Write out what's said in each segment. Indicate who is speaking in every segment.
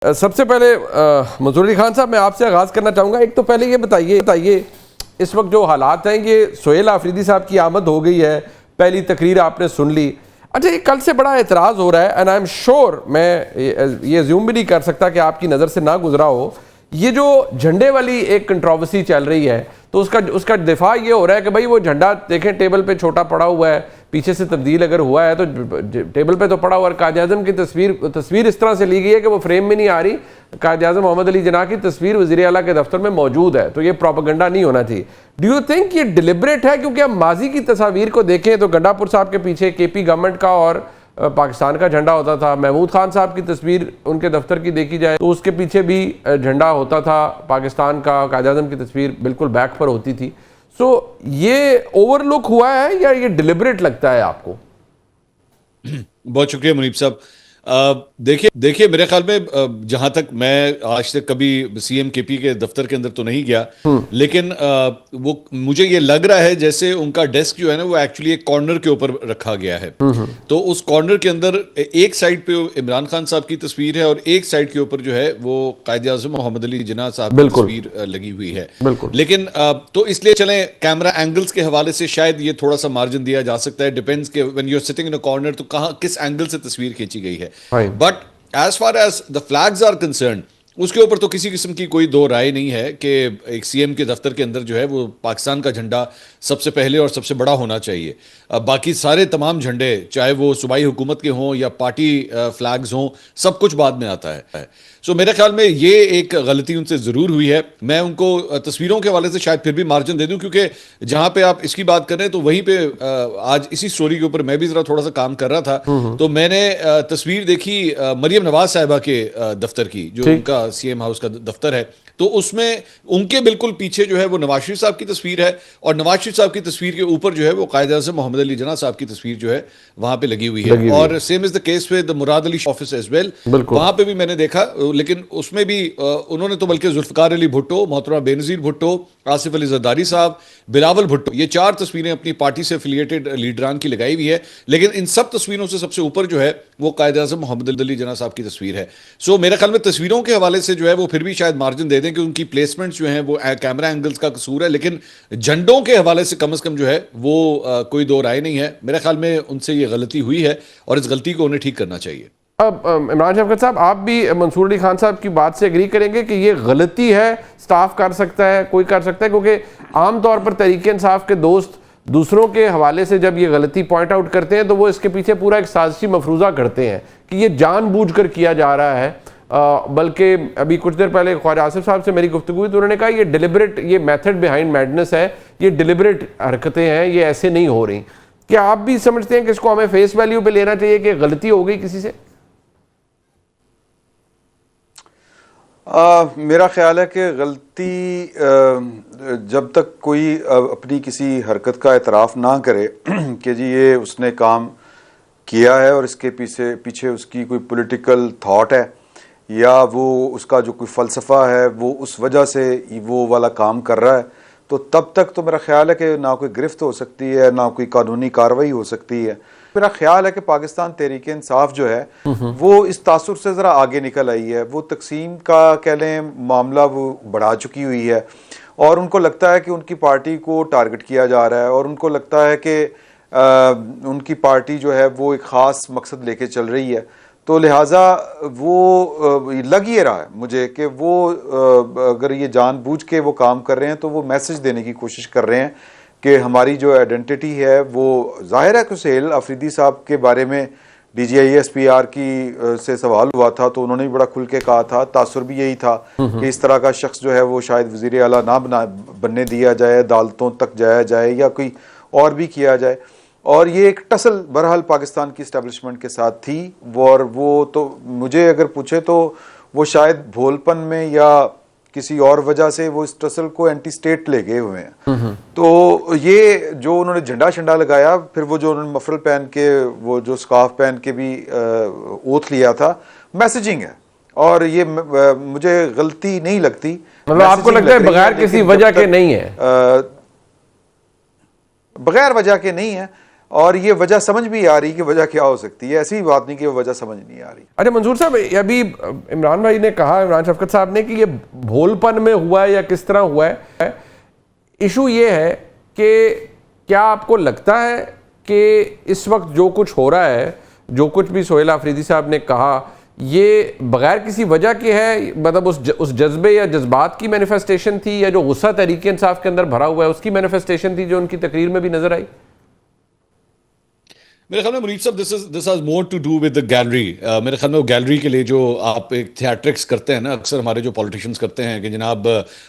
Speaker 1: सबसे पहले मंसूर अली खान साहब, मैं आपसे आगाज़ करना चाहूँगा। एक तो पहले ये बताइए इस वक्त जो हालात हैं, ये सुहेल आफरीदी साहब की आमद हो गई है, पहली तकरीर आपने सुन ली। अच्छा, ये कल से बड़ा एतराज़ हो रहा है एंड आई एम श्योर, मैं ये अज्यूम भी नहीं कर सकता कि आपकी नज़र से ना गुजरा हो, ये जो झंडे वाली एक कंट्रोवर्सी चल रही है, तो उसका दिफा ये हो रहा है कि भाई वो झंडा देखें टेबल पे छोटा पड़ा हुआ है, पीछे से तब्दील अगर हुआ है तो टेबल पे तो पड़ा हुआ है। कायद-ए-आज़म की तस्वीर इस तरह से ली गई है कि वो फ्रेम में नहीं आ रही। कायद-ए-आज़म मोहम्मद अली जिन्ना की तस्वीर वज़ीर आला के दफ्तर में मौजूद है, तो ये प्रोपेगेंडा नहीं होना चाहिए। डू यू थिंक ये डिलिबरेट है? क्योंकि हम माजी की तस्वीर को देखें तो गंडापुर साहब के पीछे केपी गवर्नमेंट का और पाकिस्तान का झंडा होता था। महमूद खान साहब की तस्वीर उनके दफ्तर की देखी जाए तो उसके पीछे भी झंडा होता था पाकिस्तान का। कायद-ए-आज़म की तस्वीर बिल्कुल बैक पर होती थी। सो ये ओवरलुक हुआ है या ये डिलिबरेट लगता है आपको?
Speaker 2: बहुत शुक्रिया मुनीब साहब। देखिए मेरे ख्याल में जहां तक मैं आज तक कभी सीएम केपी के दफ्तर के अंदर तो नहीं गया, लेकिन वो मुझे ये लग रहा है जैसे उनका डेस्क जो है ना वो एक्चुअली एक कॉर्नर के ऊपर रखा गया है। तो उस कॉर्नर के अंदर एक साइड पे इमरान खान साहब की तस्वीर है और एक साइड के ऊपर जो है वो कायद-ए-आज़म मोहम्मद अली जिन्ना साहब की तस्वीर लगी हुई है। लेकिन तो इसलिए चलें, कैमरा एंगल्स के हवाले से शायद ये थोड़ा सा मार्जिन दिया जा सकता है। डिपेंड्स के when you are sitting in a corner तो कहां किस एंगल से तस्वीर खींची गई है। But as far as the flags are concern, उसके ऊपर तो किसी किस्म की कोई दो राय नहीं है कि एक सीएम के दफ्तर के अंदर जो है वो पाकिस्तान का झंडा सबसे पहले और सबसे बड़ा होना चाहिए। बाकी सारे तमाम झंडे, चाहे वो सूबाई हुकूमत के हों या पार्टी फ्लैग्स हों, सब कुछ बाद में आता है। सो मेरे ख्याल में ये एक गलती उनसे ज़रूर हुई है। मैं उनको तस्वीरों के हवाले से शायद फिर भी मार्जिन दे दूं, क्योंकि जहां पे आप इसकी बात कर रहे हैं तो वहीं पे आज इसी स्टोरी के ऊपर मैं भी ज़रा थोड़ा सा काम कर रहा था, तो मैंने तस्वीर देखी मरियम नवाज साहिबा के दफ्तर की, जो उनका सीएम हाउस का दफ्तर है। तो उसमें उनके बिल्कुल पीछे जो है वो नवाज शरीफ साहब की तस्वीर है और नवाज शरीफ साहब की तस्वीर के ऊपर जो है वो कायद-ए-आज़म मोहम्मद अली जिन्ना साहब की तस्वीर जो है वहां पे लगी हुई है। और same is the case with Murad Ali office as well, वहां पे भी मैंने देखा, लेकिन उसमें भी उन्होंने तो बल्कि जुल्फकार अली भुट्टो, मोहतरमा बेनज़ीर भुट्टो, आसिफ अली ज़रदारी साहब, बिलावल भुट्टो, ये 4 तस्वीरें अपनी पार्टी से एफिलिएटेड लीडरान की लगाई हुई है। लेकिन इन सब तस्वीरों से सबसे ऊपर जो है वो कायद-ए-आज़म मोहम्मद अली जिन्ना साहब की तस्वीर है। सो मेरे ख्याल में तस्वीरों के हवाले से जो है वो फिर भी शायद मार्जिन दे दें कि उनकी प्लेसमेंट जो है वो कैमरा एंगल्स का कसूर है, लेकिन झंडों के हवाले से कम जो है वो कोई दो राय नहीं है। मेरे ख्याल में उनसे ये गलती हुई है और इस गलती को उन्हें ठीक करना चाहिए।
Speaker 1: अब इमरान शफकत साहब, आप भी मंसूर अली खान साहब की बात से एग्री करेंगे कि ये गलती है, स्टाफ कर सकता है, कोई कर सकता है? क्योंकि आमतौर पर तहरीक इंसाफ के दोस्त दूसरों के हवाले से जब ये गलती पॉइंट आउट करते हैं तो वो इसके पीछे पूरा एक साजिशी मफरूज़ा करते हैं कि ये जानबूझकर किया जा रहा है। बल्कि अभी कुछ देर पहले ख्वाजा आसिफ साहब से मेरी गुफ्तगू हुई तो उन्होंने कहा ये डिलिबरेट, ये मेथड बिहाइंड मैडनेस है, ये डिलिबरेट हरकतें हैं, ये ऐसे नहीं हो रही। क्या आप भी समझते हैं कि इसको हमें फेस वैल्यू पे लेना चाहिए कि गलती हो गई किसी से?
Speaker 3: मेरा ख्याल है कि गलती जब तक कोई अपनी किसी हरकत का एतराफ़ ना करे कि जी ये उसने काम किया है और इसके पीछे उसकी कोई पॉलिटिकल थॉट है या वो उसका जो कोई फ़लसफ़ा है वो उस वजह से वो वाला काम कर रहा है, तो तब तक तो मेरा ख्याल है कि ना कोई गिरफ्त हो सकती है, ना कोई कानूनी कार्रवाई हो सकती है। मेरा ख्याल है कि पाकिस्तान तहरीक इंसाफ जो है वो इस तासुर से ज़रा आगे निकल आई है। वो तकसीम का कह लें मामला वो बढ़ा चुकी हुई है और उनको लगता है कि उनकी पार्टी को टारगेट किया जा रहा है और उनको लगता है कि उनकी पार्टी जो है वो एक ख़ास मकसद लेके चल रही है। तो लिहाजा वो लग ये रहा है मुझे कि वो अगर ये जानबूझ के वो काम कर रहे हैं तो वो मैसेज देने की कोशिश कर रहे हैं कि हमारी जो आइडेंटिटी है वो ज़ाहिर है कि सुहेल आफरीदी साहब के बारे में DGISPR की से सवाल हुआ था तो उन्होंने भी बड़ा खुल के कहा था, तासुर भी यही था कि इस तरह का शख्स जो है वो शायद वज़ीर आला ना बनने दिया जाए, अदालतों तक जाया जाए या कोई और भी किया जाए। और ये एक टसल बहरहाल पाकिस्तान की इस्टेब्लिशमेंट के साथ थी और वो तो मुझे अगर पूछे तो वो शायद भोलपन में या किसी और वजह से वो इस टसल को एंटी स्टेट ले गए हुए हैं। तो ये जो उन्होंने झंडा शंडा लगाया, फिर वो जो उन्होंने मफरल पहन के, वो जो स्कार्फ पहन के भी ओथ लिया था, मैसेजिंग है और ये मुझे गलती नहीं लगती।
Speaker 1: मतलब आपको लगता है बगैर किसी वजह के नहीं है?
Speaker 3: बगैर वजह के नहीं है। और ये वजह समझ भी आ रही कि वजह क्या हो सकती है। ऐसी बात नहीं कि वो वजह समझ नहीं आ रही।
Speaker 1: अच्छा मंजूर साहब, अभी इमरान भाई ने कहा, इमरान शफकत साहब ने, कि ये भोलपन में हुआ है या किस तरह हुआ है। इशू ये है कि क्या आपको लगता है कि इस वक्त जो कुछ हो रहा है, जो कुछ भी सोहेल आफरीदी साहब ने कहा, ये बगैर किसी वजह के है, मतलब उस जज्बे या जज्बात की मैनिफेस्टेशन थी, या जो गुस्सा तहरीक इंसाफ के अंदर भरा हुआ है उसकी मैनिफेस्टेशन थी जो उनकी तकरीर में भी नजर आई?
Speaker 2: मेरे ख्याल में मुनीब साहब, this has more to do with the gallery. मेरे ख्याल में वो गैलरी के लिए जो आप एक थिएट्रिक्स करते हैं ना, अक्सर हमारे जो पॉलिटिशियंस करते हैं कि जनाब,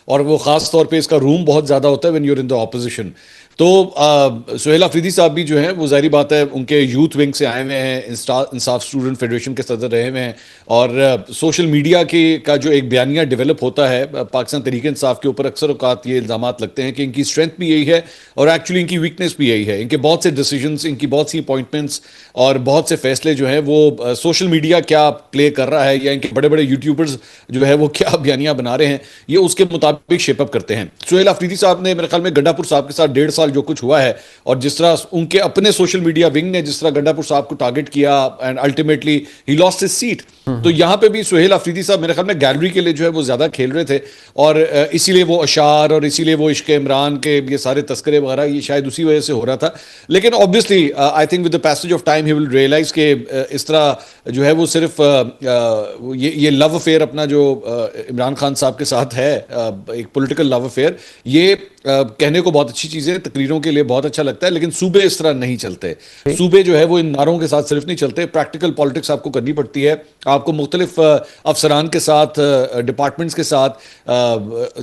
Speaker 2: और वो खास तौर पे इसका रूम बहुत ज़्यादा होता है when you are in the opposition. तो सोहेल आफरीदी साहब भी जो हैं, वो जाहिर बात है उनके यूथ विंग से आए हुए हैं, इंसाफ स्टूडेंट फेडरेशन के सदर रहे हुए हैं, और सोशल मीडिया के का जो एक बयानिया डेवलप होता है पाकिस्तान तहरीक इंसाफ के ऊपर, अक्सर औकात ये इल्ज़ामात लगते हैं कि इनकी स्ट्रेंथ भी यही है और एक्चुअली इनकी वीकनेस भी यही है। इनके बहुत से डिसीजंस, इनकी बहुत सी अपॉइंटमेंट्स और बहुत से फैसले जो हैं वो सोशल मीडिया क्या प्ले कर रहा है, या इनके बड़े बड़े यूट्यूबर्स जो है वो क्या बयानियां बना रहे हैं, ये उसके मुताबिक शेपअप करते हैं। सोहेल आफरीदी साहब ने मेरे ख्याल में गंडापुर साहब के साथ 1.5 साल जो कुछ हुआ है, और जिस तरह उनके अपने सोशल मीडिया विंग ने जिस तरह गंडापुर साहब को टारगेट किया and ultimately he lost his seat, तो यहां पे भी सोहेल आफरीदी साहब मेरे ख्याल में गैलरी के लिए जो है वो ज्यादा खेल रहे थे, और इसीलिए वो अशार और इसीलिए वो इश्क इमरान के ये सारे तस्करे वगैरह ये शायद उसी वजह से हो रहा था। लेकिन obviously I think with the passage of time he will realise के इस तरह जो है वो सिर्फ ये लव अफेयर अपना जो इमरान खान साहब के साथ है, एक पॉलिटिकल लव अफेयर, ये कहने को बहुत अच्छी चीज़ है, तकरीरों के लिए बहुत अच्छा लगता है, लेकिन सूबे इस तरह नहीं चलते। सूबे जो है वो इन नारों के साथ सिर्फ नहीं चलते, प्रैक्टिकल पॉलिटिक्स आपको करनी पड़ती है। आपको मुख्तलिफ अफसरान के साथ, डिपार्टमेंट्स के साथ,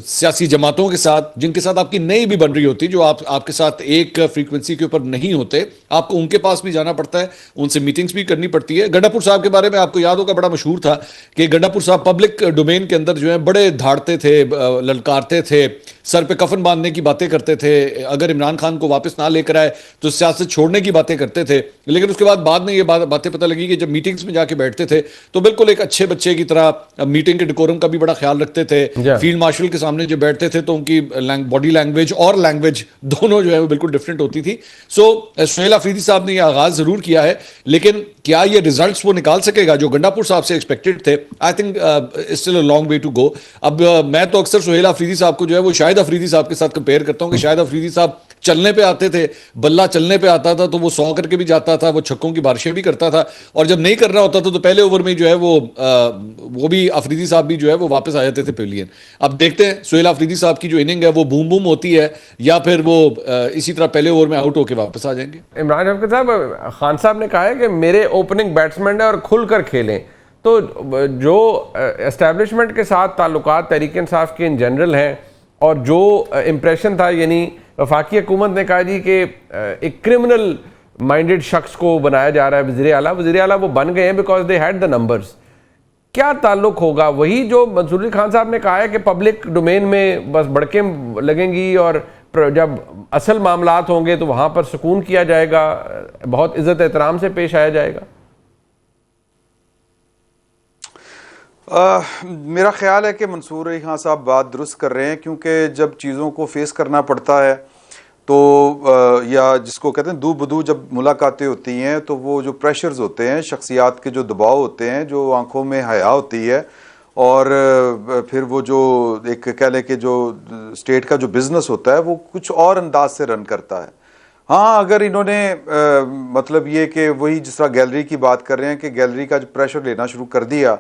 Speaker 2: सियासी जमातों के साथ, जिनके साथ आपकी नई भी बन रही होती, जो आपके साथ एक फ्रीक्वेंसी के ऊपर नहीं होते, आपको उनके पास भी जाना पड़ता है, उनसे मीटिंग्स भी करनी पड़ती है। गंडापुर साहब के बारे में आपको याद होगा, बड़ा मशहूर था कि गंडापुर साहब पब्लिक डोमेन के अंदर जो है बड़े धाड़ते थे, ललकारते थे, सर पे कफन बांधने की बातें करते थे, अगर इमरान खान को वापस ना लेकर आए तो सियासत छोड़ने की बातें करते थे। लेकिन उसके बाद में ये बातें पता लगी कि जब मीटिंग्स में जाके बैठते थे तो बिल्कुल एक अच्छे बच्चे की तरह मीटिंग के डेकोरम का भी बड़ा ख्याल रखते थे। फील्ड मार्शल के सामने जब बैठते थे तो उनकी बॉडी लैंग्वेज और लैंग्वेज दोनों जो है वो बिल्कुल डिफरेंट होती थी। सोहेल आफरीदी साहब ने यह आगाज जरूर किया है, लेकिन क्या ये रिजल्ट्स वो निकाल सकेगा जो गंडापुर साहब से एक्सपेक्टेड थे? I think it's still a long way to go. अब मैं तो अक्सर सोहेल आफरीदी साहब को जो है वो शाहिद अफरीदी साहब के साथ कंपेयर करता हूं कि शाहिद अफरीदी साहब चलने पे आते थे, बल्ला चलने पे आता था तो वो 100 करके भी जाता था, वो छक्कों की बारिशें भी करता था, और जब नहीं करना होता था तो पहले ओवर में जो है वो भी अफरीदी साहब भी जो है वो वापस आ जाते थे पेविलियन। अब देखते हैं सोहेल अफरीदी साहब की जो इनिंग है वो बूम बूम होती है या फिर वो इसी तरह पहले ओवर में आउट होकर वापस आ जाएंगे।
Speaker 1: इमरान शफकत साहब, खान साहब ने कहा है कि मेरे ओपनिंग बैट्समैन है और खुलकर खेलें, तो जो एस्टेब्लिशमेंट के साथ ताल्लुकात तहरीक इंसाफ के इन जनरल हैं, और जो इम्प्रेशन था, यानी वफाकी हुकूमत ने कहा जी कि एक क्रिमिनल माइंडेड शख्स को बनाया जा रहा है वज़ीर आला वो बन गए हैं because they had the numbers. क्या ताल्लुक होगा? वही जो मंसूर अली खान साहब ने कहा है कि पब्लिक डोमेन में बस बड़कें लगेंगी और जब असल मामलात होंगे तो वहाँ पर सुकून किया जाएगा, बहुत इज़्ज़त एहतराम से पेश आया जाएगा?
Speaker 3: मेरा ख्याल है कि मंसूर अली खान साहब बात दुरुस्त कर रहे हैं, क्योंकि जब चीज़ों को फेस करना पड़ता है तो या जिसको कहते हैं दू बदू जब मुलाकातें होती हैं तो वो जो प्रेशर्स होते हैं, शख्सियात के जो दबाव होते हैं, जो आंखों में हया होती है, और फिर वो जो एक कह लें कि जो स्टेट का जो बिज़नेस होता है वो कुछ और अंदाज से रन करता है। हाँ, अगर इन्होंने मतलब ये कि वही जिस तरह गैलरी की बात कर रहे हैं कि गैलरी का जो प्रेशर लेना शुरू कर दिया,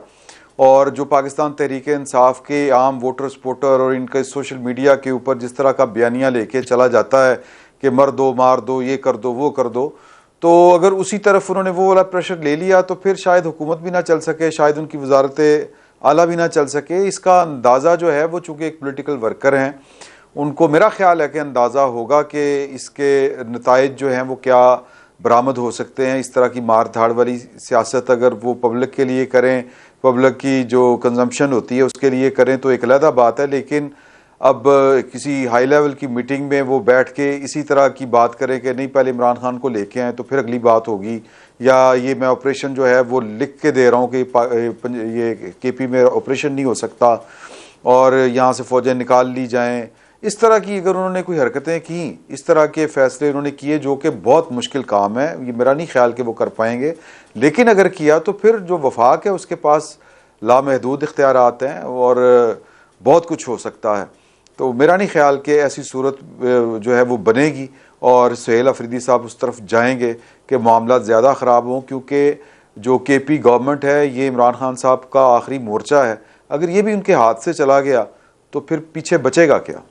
Speaker 3: और जो पाकिस्तान तहरीक इंसाफ के आम वोटर सपोर्टर और इनका सोशल मीडिया के ऊपर जिस तरह का बयानिया लेके चला जाता है कि मर दो, मार दो, ये कर दो, वो कर दो, तो अगर उसी तरफ उन्होंने वो वाला प्रेशर ले लिया तो फिर शायद हुकूमत भी ना चल सके, शायद उनकी वजारत आला भी ना चल सके। इसका अंदाज़ा जो है वो चूँकि एक पोलिटिकल वर्कर हैं, उनको मेरा ख्याल है कि अंदाज़ा होगा कि इसके नताइज जो हैं वो क्या बरामद हो सकते हैं। इस तरह की मार धाड़ वाली सियासत अगर वो पब्लिक के लिए करें, पब्लिक की जो कंजम्पशन होती है उसके लिए करें तो एक अलग बात है, लेकिन अब किसी हाई लेवल की मीटिंग में वो बैठ के इसी तरह की बात करें कि नहीं पहले इमरान खान को लेके आएँ तो फिर अगली बात होगी, या ये मैं ऑपरेशन जो है वो लिख के दे रहा हूँ कि ये केपी में ऑपरेशन नहीं हो सकता और यहाँ से फ़ौजें निकाल ली जाएँ, इस तरह की अगर उन्होंने कोई हरकतें की, इस तरह के फैसले उन्होंने किए जो कि बहुत मुश्किल काम है, ये मेरा नहीं ख्याल कि वो कर पाएंगे, लेकिन अगर किया तो फिर जो वफाक है उसके पास लामहदूद इख्तियारात हैं और बहुत कुछ हो सकता है। तो मेरा नहीं ख्याल कि ऐसी सूरत जो है वो बनेगी और सुहेल अफरीदी साहब उस तरफ जाएंगे कि मामला ज़्यादा ख़राब हों, क्योंकि जो केपी गवर्नमेंट है ये इमरान खान साहब का आखिरी मोर्चा है। अगर ये भी उनके हाथ से चला गया तो फिर पीछे बचेगा क्या?